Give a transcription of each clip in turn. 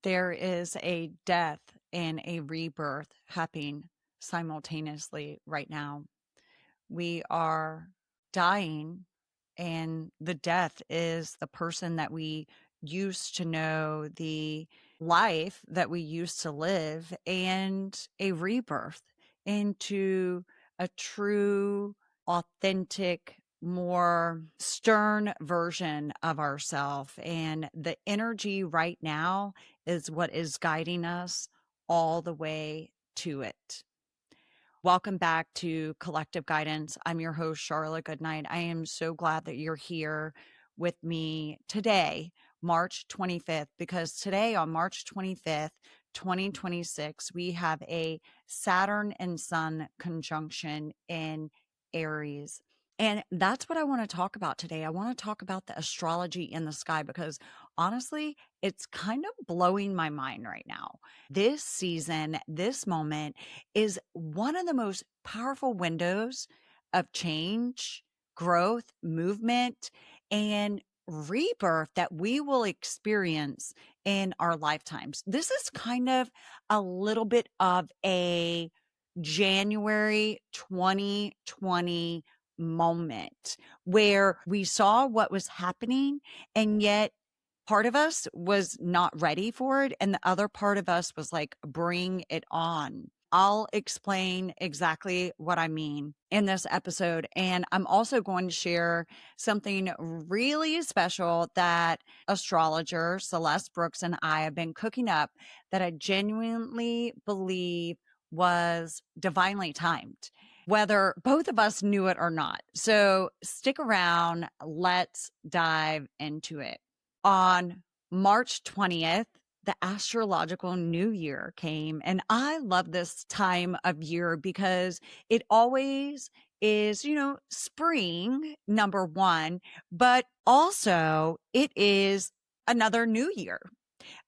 There is a death and a rebirth happening simultaneously right now. We are dying, and the death is the person that we used to know, the life that we used to live, and a rebirth into a true, authentic, more stern version of ourselves. And the energy right now is what is guiding us all the way to it. Welcome back to Collective Guidance. I'm your host, Charla. Goodnight. I am so glad that you're here with me today, March 25th, because today on March 25th, 2026, we have a Saturn and Sun conjunction in Aries. And that's what I want to talk about today. I want to talk about the astrology in the sky because honestly, it's kind of blowing my mind right now. This season, this moment is one of the most powerful windows of change, growth, movement, and rebirth that we will experience in our lifetimes. This is kind of a little bit of a January 2020 moment where we saw what was happening, and yet part of us was not ready for it. And the other part of us was like, bring it on. I'll explain exactly what I mean in this episode. And I'm also going to share something really special that astrologer Celeste Brooks and I have been cooking up that I genuinely believe was divinely timed, whether both of us knew it or not. So stick around. Let's dive into it. On March 20th, the astrological new year came. And I love this time of year because it always is, spring, number one, but also it is another new year.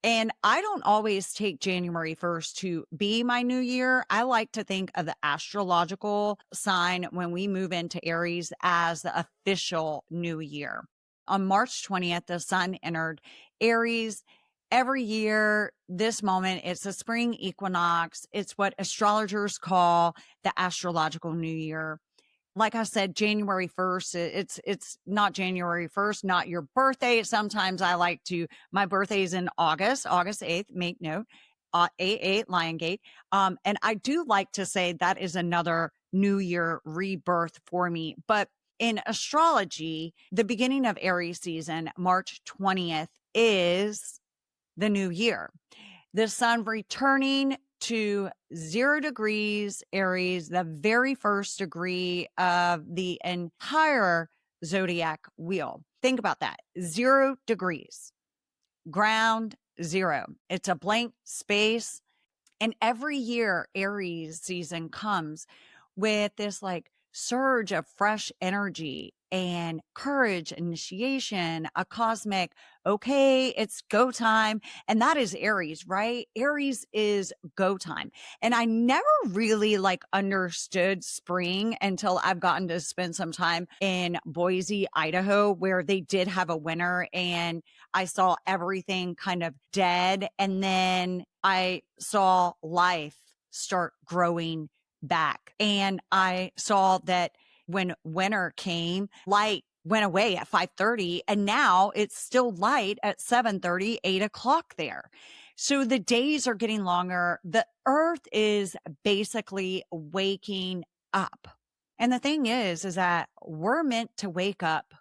And I don't always take January 1st to be my new year. I like to think of the astrological sign when we move into Aries as the official new year. On March 20th, the sun entered Aries. Every year, this moment, it's a spring equinox. It's what astrologers call the astrological new year. Like I said, January 1st, it's not January 1st, not your birthday. Sometimes I like to, my birthday's in August 8th, make note, 8 Lion Gate. And I do like to say that is another new year rebirth for me. But in astrology, the beginning of Aries season, March 20th, is the new year. The sun returning to 0 degrees Aries, the very first degree of the entire zodiac wheel. Think about that. 0 degrees, ground zero. It's a blank space. And every year, Aries season comes with this like surge of fresh energy and courage, initiation, a cosmic, okay, it's go time. And that is Aries, right? Aries is go time. And I never really like understood spring until I've gotten to spend some time in Boise, Idaho, where they did have a winter and I saw everything kind of dead. And then I saw life start growing back. And I saw that when winter came, light went away at 5:30 and now it's still light at 7:30, 8 o'clock there. So the days are getting longer. The earth is basically waking up. And the thing is that we're meant to wake up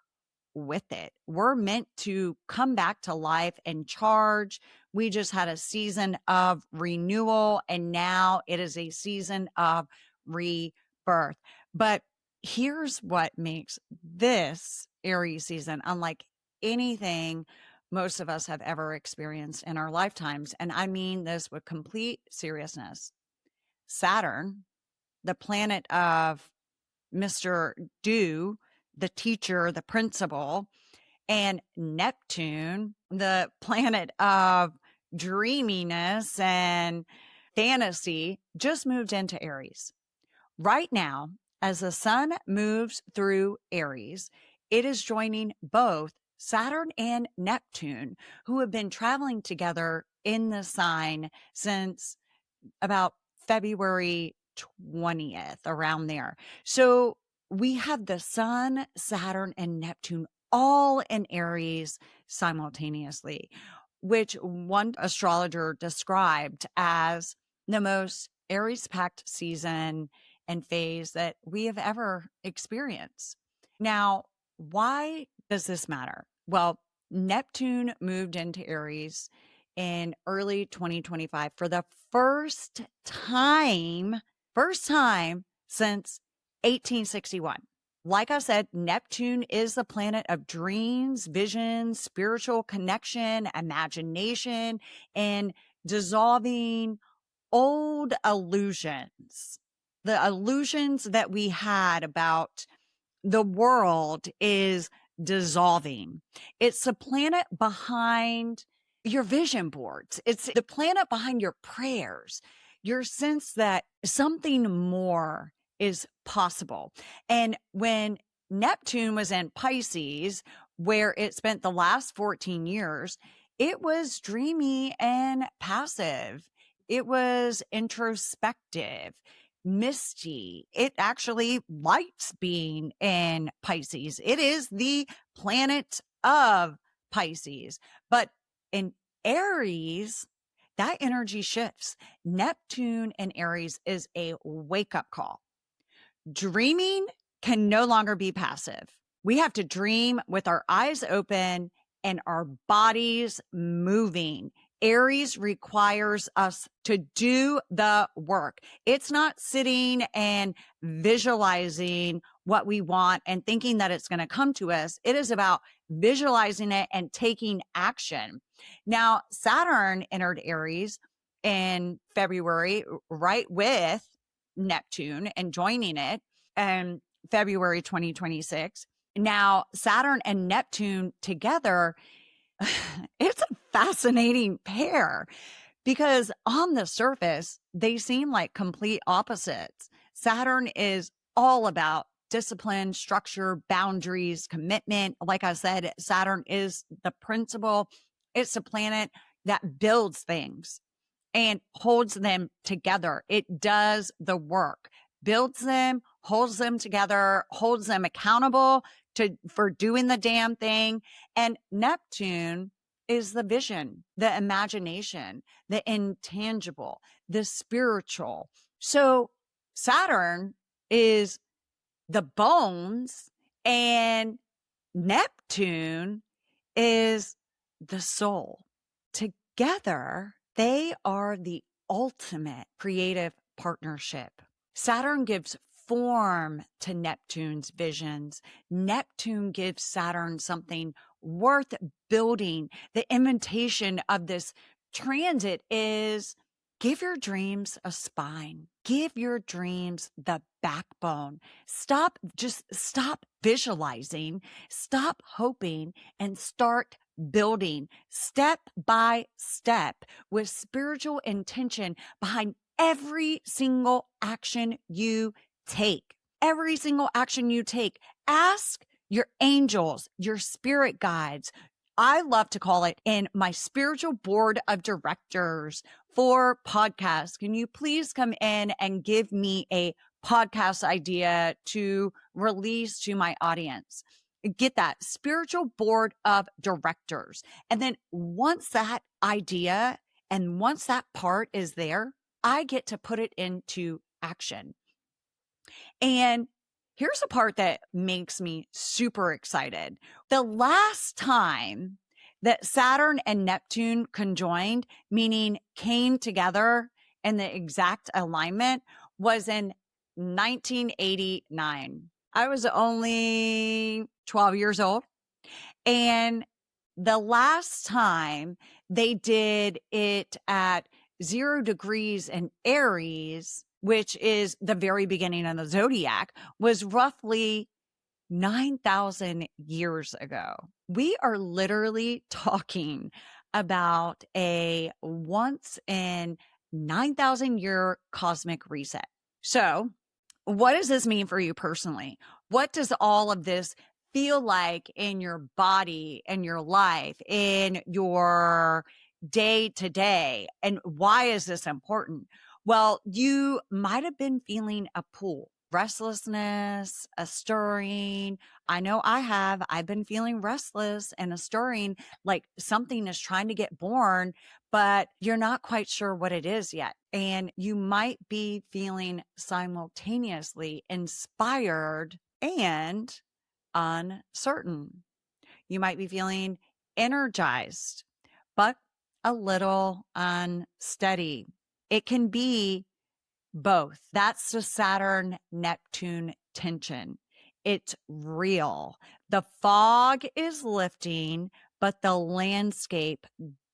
with it. We're meant to come back to life and charge. We just had a season of renewal and now it is a season of rebirth. But here's what makes this Aries season unlike anything most of us have ever experienced in our lifetimes. And I mean this with complete seriousness. Saturn, the planet of Mr. Do, the teacher, the principal, and Neptune, the planet of dreaminess and fantasy, just moved into Aries. Right now, as the sun moves through Aries, it is joining both Saturn and Neptune, who have been traveling together in the sign since about February 20th, around there. So we have the Sun, Saturn, and Neptune all in Aries simultaneously, which one astrologer described as the most Aries packed season and phase that we have ever experienced. Now, why does this matter? Well, Neptune moved into Aries in early 2025 for the first time since 1861. Like I said, Neptune is the planet of dreams, visions, spiritual connection, imagination, and dissolving old illusions. The illusions that we had about the world is dissolving. It's the planet behind your vision boards. It's the planet behind your prayers, your sense that something more is possible. And when Neptune was in Pisces, where it spent the last 14 years, it was dreamy and passive. It was introspective, misty. It actually likes being in Pisces. It is the planet of Pisces. But in Aries, that energy shifts. Neptune in Aries is a wake-up call. Dreaming can no longer be passive. We have to dream with our eyes open and our bodies moving. Aries requires us to do the work. It's not sitting and visualizing what we want and thinking that it's going to come to us. It is about visualizing it and taking action. Now, Saturn entered Aries in February, right with Neptune, and joining it in February 2026. Now, Saturn and Neptune together, it's a fascinating pair because on the surface, they seem like complete opposites. Saturn is all about discipline, structure, boundaries, commitment. Like I said, Saturn is the principle. It's a planet that builds things and holds them together. It does the work, builds them, holds them together, holds them accountable for doing the damn thing. And Neptune is the vision, the imagination, the intangible, the spiritual. So Saturn is the bones and Neptune is the soul. Together, they are the ultimate creative partnership. Saturn gives form to Neptune's visions. Neptune gives Saturn something worth building. The invitation of this transit is give your dreams a spine. Give your dreams the backbone. Stop visualizing, stop hoping, and start building step by step with spiritual intention behind every single action you take. Every single action you take, ask your angels, your spirit guides. I love to call it in my spiritual board of directors for podcasts. Can you please come in and give me a podcast idea to release to my audience? Get that spiritual board of directors. And then once that idea and once that part is there, I get to put it into action. And here's the part that makes me super excited. The last time that Saturn and Neptune conjoined, meaning came together in the exact alignment, was in 1989. I was only 12 years old. And the last time they did it at 0 degrees in Aries, which is the very beginning of the zodiac, was roughly 9,000 years ago. We are literally talking about a once in 9,000 year cosmic reset. So what does this mean for you personally? What does all of this feel like in your body, in your life, in your day to day. And why is this important? Well, you might have been feeling a pull, restlessness, a stirring. I know I have. I've been feeling restless and a stirring, like something is trying to get born, but you're not quite sure what it is yet. And you might be feeling simultaneously inspired and uncertain. You might be feeling energized, but a little unsteady. It can be both. That's the Saturn Neptune tension. It's real. The fog is lifting, but the landscape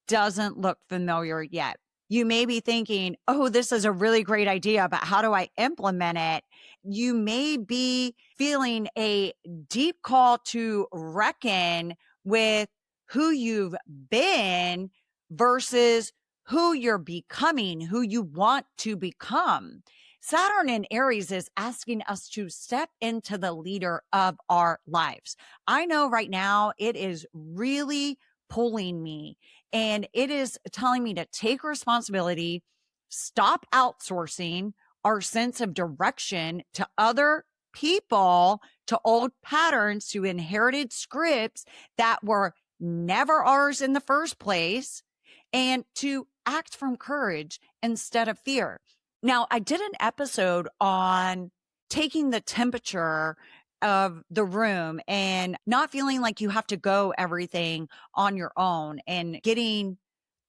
doesn't look familiar yet. You may be thinking, oh, this is a really great idea, but how do I implement it? You may be feeling a deep call to reckon with who you've been versus who you're becoming, who you want to become. Saturn in Aries is asking us to step into the leader of our lives. I know right now it is really pulling me and it is telling me to take responsibility, stop outsourcing our sense of direction to other people, to old patterns, to inherited scripts that were never ours in the first place, and to act from courage instead of fear. Now, I did an episode on taking the temperature of the room and not feeling like you have to go everything on your own and getting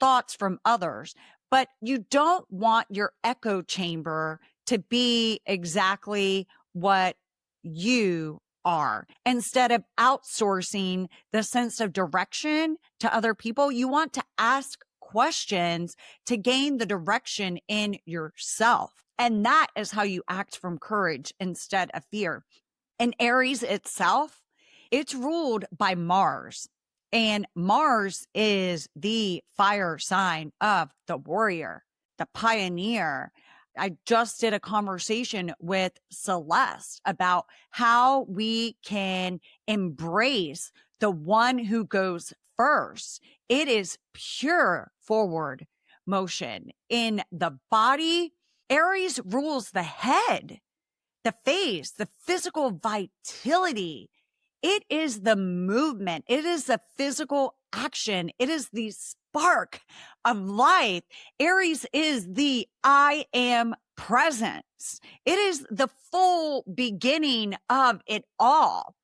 thoughts from others. But you don't want your echo chamber to be exactly what you are. Instead of outsourcing the sense of direction to other people, you want to ask questions to gain the direction in yourself. And that is how you act from courage instead of fear. And Aries itself, it's ruled by Mars. And Mars is the fire sign of the warrior, the pioneer. I just did a conversation with Celeste about how we can embrace the one who goes first. It is pure forward motion in the body. Aries rules the head, the face, the physical vitality. It is the movement. It is the physical action. It is the spark of life. Aries is the I am presence. It is the full beginning of it all.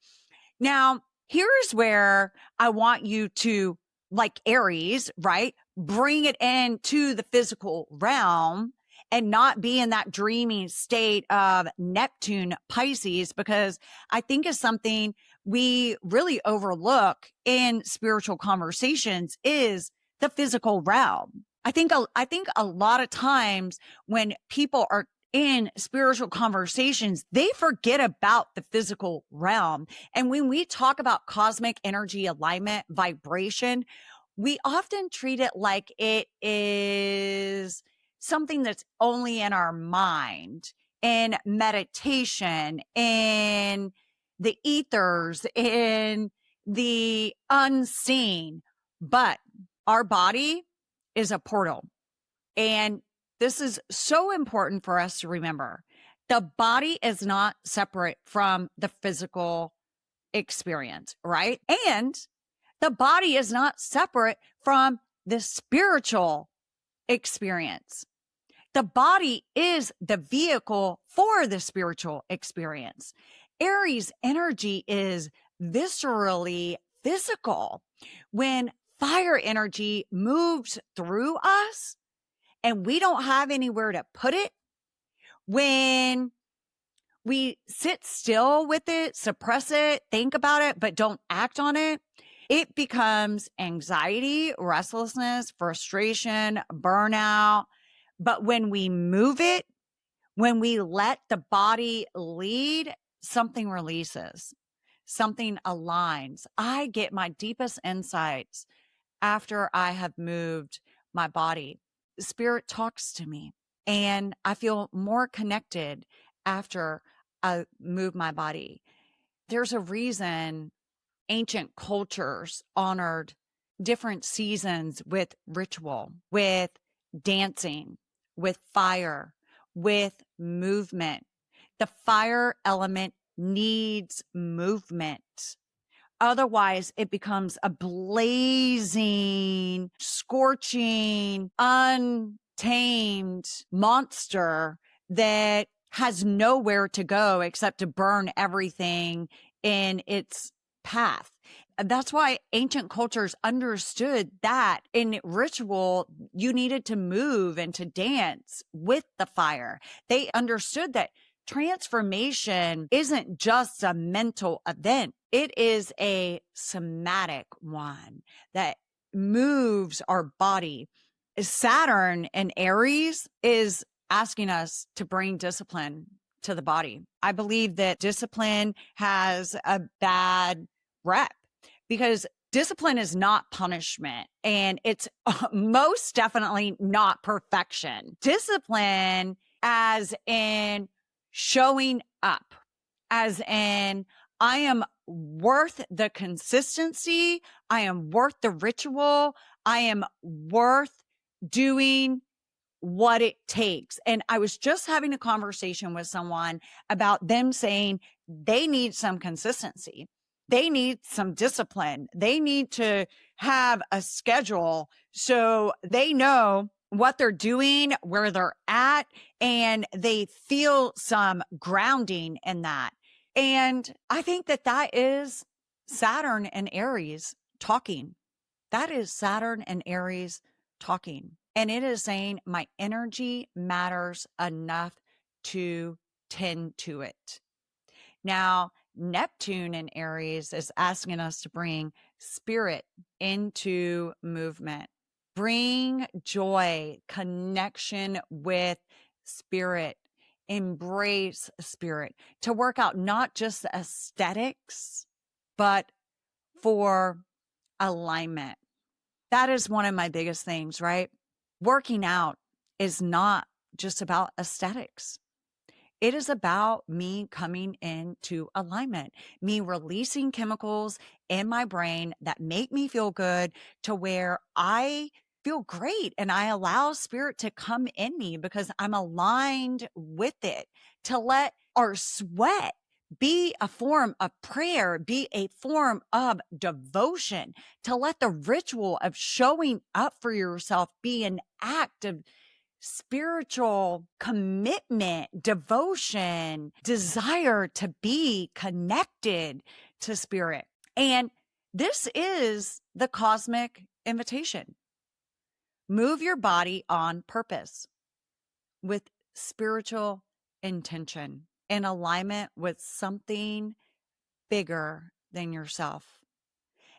Now, here's where I want you to, like Aries, right? Bring it into the physical realm and not be in that dreaming state of Neptune Pisces, because I think is something we really overlook in spiritual conversations is the physical realm. I think a lot of times when people are in spiritual conversations, they forget about the physical realm. And when we talk about cosmic energy alignment, vibration, we often treat it like it is something that's only in our mind, in meditation, in the ethers, in the unseen. But our body is a portal. And this is so important for us to remember. The body is not separate from the physical experience, right? And the body is not separate from the spiritual experience. The body is the vehicle for the spiritual experience. Aries energy is viscerally physical. When fire energy moves through us and we don't have anywhere to put it, when we sit still with it, suppress it, think about it, but don't act on it, it becomes anxiety, restlessness, frustration, burnout. But when we move it, when we let the body lead, something releases, something aligns. I get my deepest insights after I have moved my body. Spirit talks to me and I feel more connected after I move my body. There's a reason ancient cultures honored different seasons with ritual, with dancing, with fire, with movement. The fire element needs movement. Otherwise, it becomes a blazing, scorching, untamed monster that has nowhere to go except to burn everything in its path. That's why ancient cultures understood that in ritual, you needed to move and to dance with the fire. They understood that transformation isn't just a mental event. It is a somatic one that moves our body. Saturn in Aries is asking us to bring discipline to the body. I believe that discipline has a bad rep because discipline is not punishment, and it's most definitely not perfection. Discipline as in showing up, as in I am worth the consistency. I am worth the ritual. I am worth doing what it takes. And I was just having a conversation with someone about them saying they need some consistency. They need some discipline. They need to have a schedule so they know what they're doing, where they're at, and they feel some grounding in that. And I think that that is Saturn and Aries talking. That is Saturn and Aries talking. And it is saying my energy matters enough to tend to it. Now, Neptune in Aries is asking us to bring spirit into movement, bring joy, connection with spirit, embrace spirit, to work out not just the aesthetics, but for alignment. That is one of my biggest things, right? Working out is not just about aesthetics. It is about me coming into alignment, me releasing chemicals in my brain that make me feel good to where I feel great and I allow spirit to come in me because I'm aligned with it, to let our sweat be a form of prayer, be a form of devotion, to let the ritual of showing up for yourself be an act of spiritual commitment, devotion, desire to be connected to spirit. And this is the cosmic invitation. Move your body on purpose with spiritual intention in alignment with something bigger than yourself.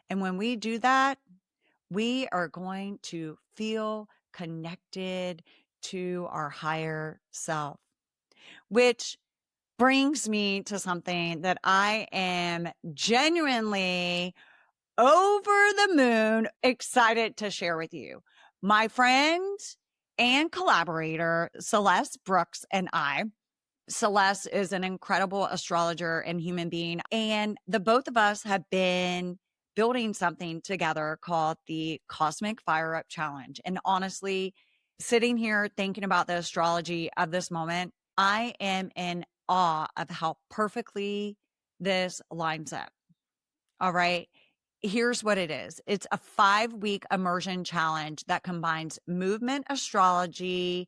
And when we do that, we are going to feel connected to our higher self, which brings me to something that I am genuinely over the moon excited to share with you. My friend and collaborator, Celeste Brooks, and I. Celeste is an incredible astrologer and human being. And the both of us have been building something together called the Cosmic Fire Up Challenge. And honestly, sitting here thinking about the astrology of this moment, I am in awe of how perfectly this lines up. All right. Here's what it is. It's a 5-week immersion challenge that combines movement astrology,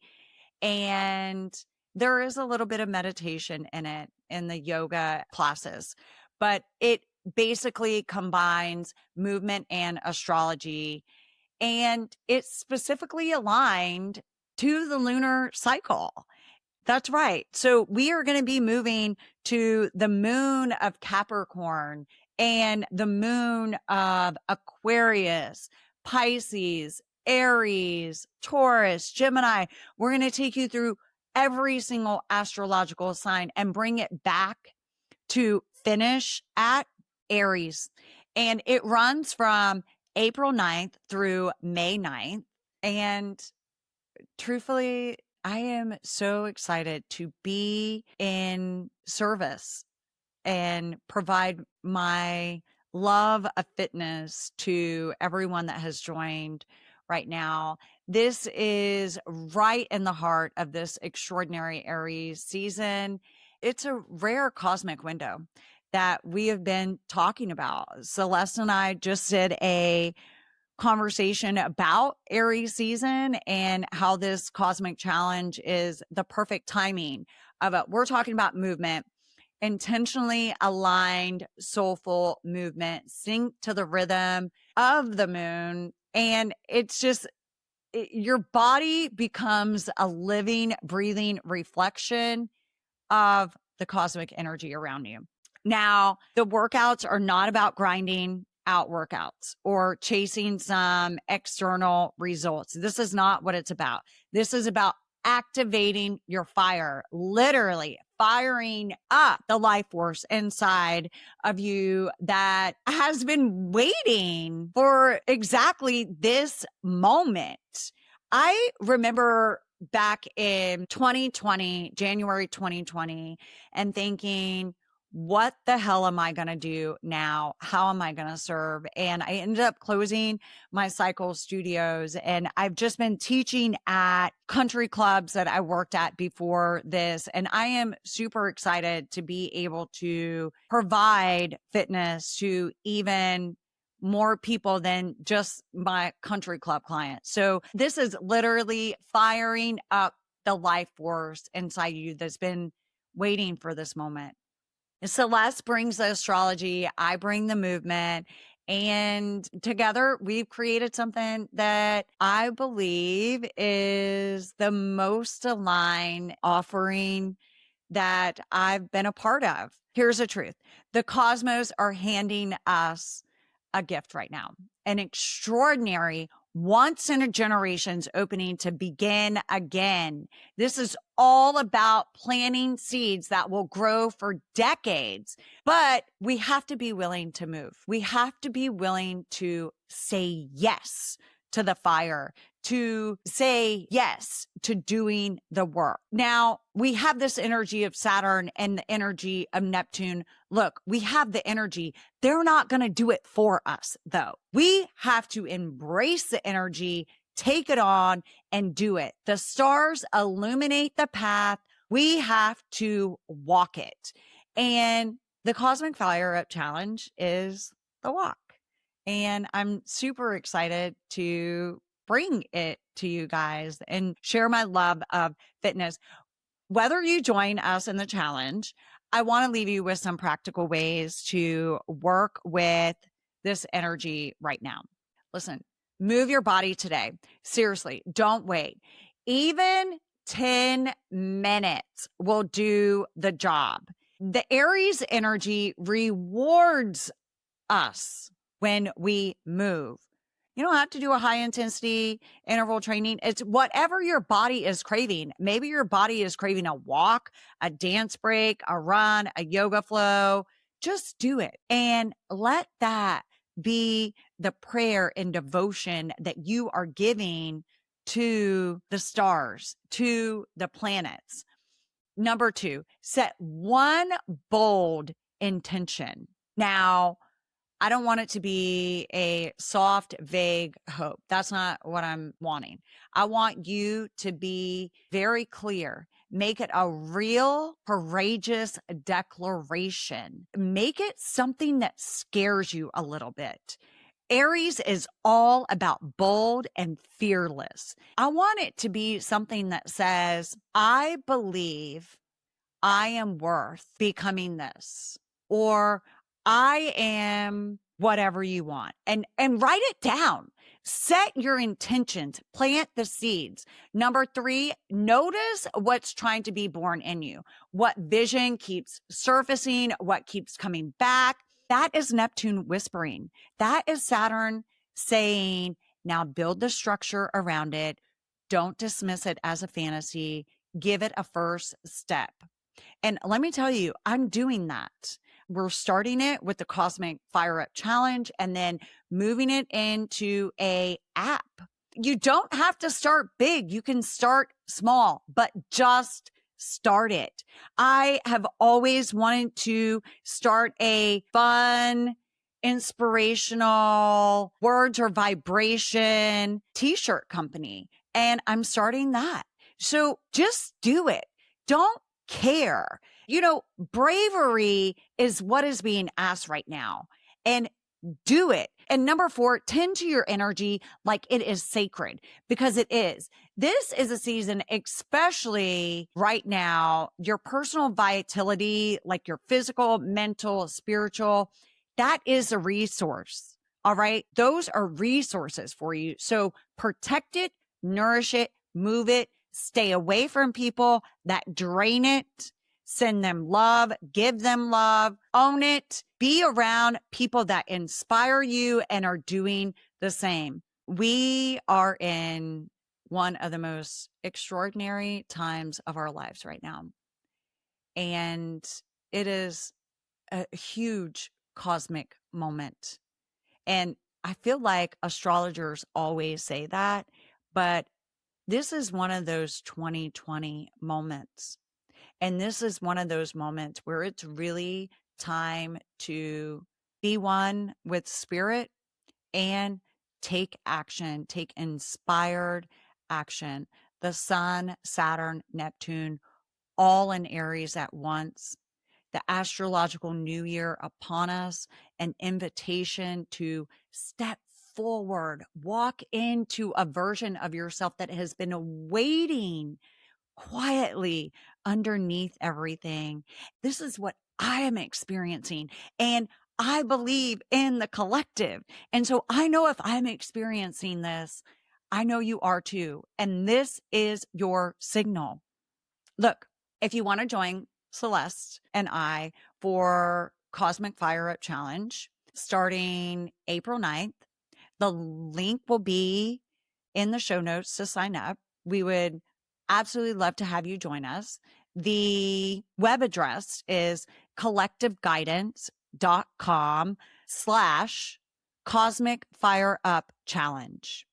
and there is a little bit of meditation in it in the yoga classes, but it basically combines movement and astrology, and it's specifically aligned to the lunar cycle. That's right. So we are going to be moving to the moon of Capricorn and the moon of Aquarius, Pisces, Aries, Taurus, Gemini. We're going to take you through every single astrological sign and bring it back to finish at Aries. And it runs from April 9th through May 9th. And truthfully, I am so excited to be in service and provide my love of fitness to everyone that has joined right now. This is right in the heart of this extraordinary Aries season. It's a rare cosmic window that we have been talking about. Celeste and I just did a conversation about Aries season and how this cosmic challenge is the perfect timing of it. We're talking about movement, intentionally aligned, soulful movement, sync to the rhythm of the moon. And it's just, your body becomes a living, breathing reflection of the cosmic energy around you. Now, the workouts are not about grinding out workouts or chasing some external results. This is not what it's about. This is about activating your fire, literally firing up the life force inside of you that has been waiting for exactly this moment. I remember back in 2020, January 2020, and thinking, what the hell am I going to do now? How am I going to serve? And I ended up closing my cycle studios, and I've just been teaching at country clubs that I worked at before this. And I am super excited to be able to provide fitness to even more people than just my country club clients. So this is literally firing up the life force inside you that's been waiting for this moment. Celeste brings the astrology, I bring the movement, and together we've created something that I believe is the most aligned offering that I've been a part of. Here's the truth. The cosmos are handing us a gift right now, an extraordinary once in a generation's opening to begin again. This is all about planting seeds that will grow for decades, but we have to be willing to move. We have to be willing to say yes to the fire, to say yes to doing the work. Now, we have this energy of Saturn and the energy of Neptune. Look, we have the energy. They're not going to do it for us, though. We have to embrace the energy, take it on, and do it. The stars illuminate the path. We have to walk it. And the Cosmic Fire Up Challenge is the walk. And I'm super excited to bring it to you guys and share my love of fitness. Whether you join us in the challenge, I want to leave you with some practical ways to work with this energy right now. Listen, move your body today. Seriously, don't wait. Even 10 minutes will do the job. The Aries energy rewards us when we move. You don't have to do a high intensity interval training. It's whatever your body is craving. Maybe your body is craving a walk, a dance break, a run, a yoga flow. Just do it and let that be the prayer and devotion that you are giving to the stars, to the planets. Number 2, set one bold intention. Now, I don't want it to be a soft, vague hope. That's not what I'm wanting. I want you to be very clear. Make it a real, courageous declaration. Make it something that scares you a little bit. Aries is all about bold and fearless. I want it to be something that says, I believe I am worth becoming this, or I am whatever you want, and write it down. Set your intentions, plant the seeds. Number 3, notice what's trying to be born in you. What vision keeps surfacing, what keeps coming back. That is Neptune whispering. That is Saturn saying, now build the structure around it. Don't dismiss it as a fantasy. Give it a first step. And let me tell you, I'm doing that. We're starting it with the Cosmic Fire Up Challenge and then moving it into a app. You don't have to start big. You can start small, but just start it. I have always wanted to start a fun, inspirational words or vibration t-shirt company. And I'm starting that. So just do it. Don't care. Bravery is what is being asked right now. And do it. And number 4, tend to your energy like it is sacred, because it is. This is a season, especially right now, your personal vitality, like your physical, mental, spiritual, that is a resource. All right. Those are resources for you. So protect it, nourish it, move it, stay away from people that drain it. Send them love, give them love, own it, be around people that inspire you and are doing the same. We are in one of the most extraordinary times of our lives right now. And it is a huge cosmic moment. And I feel like astrologers always say that, but this is one of those 2020 moments. And this is one of those moments where it's really time to be one with spirit and take action, take inspired action. The Sun, Saturn, Neptune, all in Aries at once. The astrological new year upon us, an invitation to step forward, walk into a version of yourself that has been waiting quietly underneath everything. This is what I am experiencing. And I believe in the collective. And so I know if I'm experiencing this, I know you are too. And this is your signal. Look, if you want to join Celeste and I for Cosmic Fire Up Challenge starting April 9th, the link will be in the show notes to sign up. We would absolutely love to have you join us. The web address is collectiveguidance.com/Cosmic Fire Up Challenge.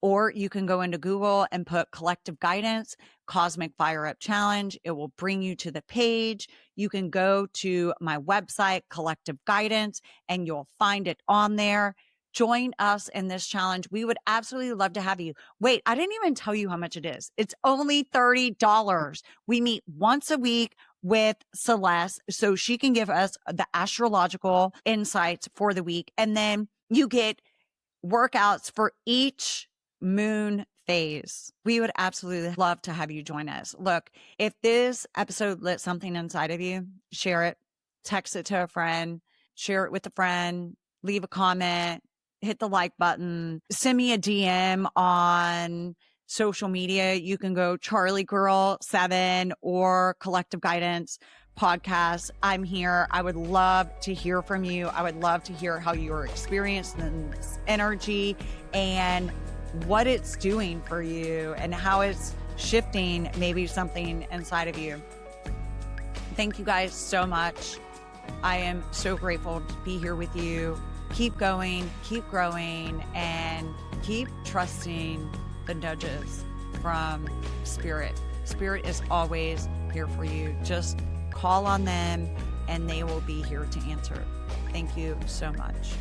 Or you can go into Google and put Collective Guidance, Cosmic Fire Up Challenge. It will bring you to the page. You can go to my website, Collective Guidance, and you'll find it on there. Join us in this challenge. We would absolutely love to have you. Wait, I didn't even tell you how much it is. It's only $30. We meet once a week with Celeste so she can give us the astrological insights for the week. And then you get workouts for each moon phase. We would absolutely love to have you join us. Look, if this episode lit something inside of you, share it, text it to a friend, share it with a friend, leave a comment, hit the like button, send me a DM on social media. You can go Charlie Girl 7 or Collective Guidance Podcast. I'm here. I would love to hear from you. I would love to hear how you're experiencing this energy and what it's doing for you and how it's shifting maybe something inside of you. Thank you guys so much. I am so grateful to be here with you. Keep going, keep growing, and keep trusting the nudges from Spirit. Spirit is always here for you. Just call on them and they will be here to answer. Thank you so much.